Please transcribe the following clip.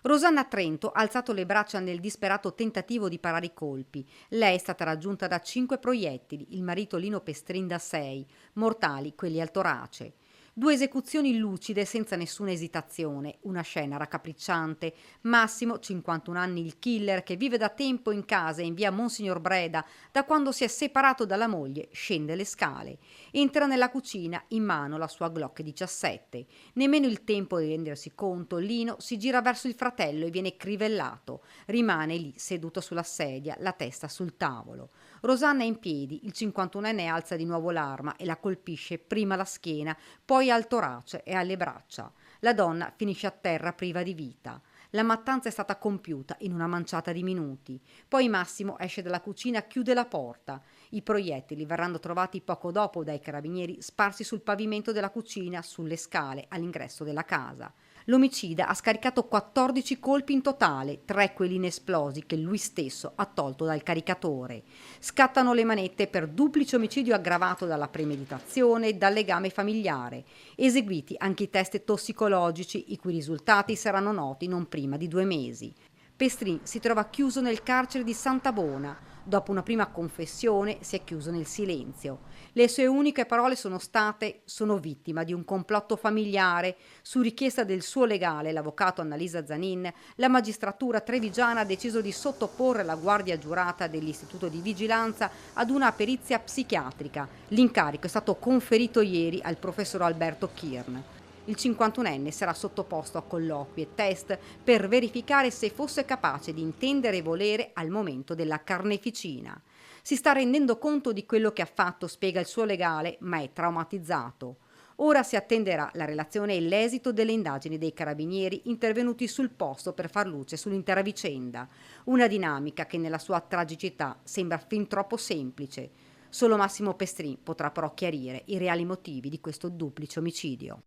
Rosanna Trento ha alzato le braccia nel disperato tentativo di parare i colpi. Lei è stata raggiunta da 5 proiettili, il marito Lino Pestrin da 6, mortali quelli al torace. 2 esecuzioni lucide senza nessuna esitazione, una scena raccapricciante. Massimo, 51 anni il killer, che vive da tempo in casa in via Monsignor Breda, da quando si è separato dalla moglie, scende le scale. Entra nella cucina, in mano la sua Glock 17. Nemmeno il tempo di rendersi conto, Lino si gira verso il fratello e viene crivellato. Rimane lì seduto sulla sedia, la testa sul tavolo. Rosanna è in piedi, il 51enne alza di nuovo l'arma e la colpisce prima alla schiena, poi al torace e alle braccia. La donna finisce a terra priva di vita. La mattanza è stata compiuta in una manciata di minuti. Poi Massimo esce dalla cucina, chiude la porta. I proiettili verranno trovati poco dopo dai carabinieri sparsi sul pavimento della cucina, sulle scale, all'ingresso della casa. L'omicida ha scaricato 14 colpi in totale, 3 quelli inesplosi che lui stesso ha tolto dal caricatore. Scattano le manette per duplice omicidio aggravato dalla premeditazione e dal legame familiare. Eseguiti anche i test tossicologici, i cui risultati saranno noti non prima di 2 mesi. Pestrin si trova chiuso nel carcere di Santa Bona. Dopo una prima confessione si è chiuso nel silenzio. Le sue uniche parole sono state: sono vittima di un complotto familiare. Su richiesta del suo legale, l'avvocato Annalisa Zanin, la magistratura trevigiana ha deciso di sottoporre la guardia giurata dell'Istituto di Vigilanza ad una perizia psichiatrica. L'incarico è stato conferito ieri al professor Alberto Kirn. Il 51enne sarà sottoposto a colloqui e test per verificare se fosse capace di intendere e volere al momento della carneficina. Si sta rendendo conto di quello che ha fatto, spiega il suo legale, ma è traumatizzato. Ora si attenderà la relazione e l'esito delle indagini dei carabinieri intervenuti sul posto per far luce sull'intera vicenda. Una dinamica che nella sua tragicità sembra fin troppo semplice. Solo Massimo Pestrin potrà però chiarire i reali motivi di questo duplice omicidio.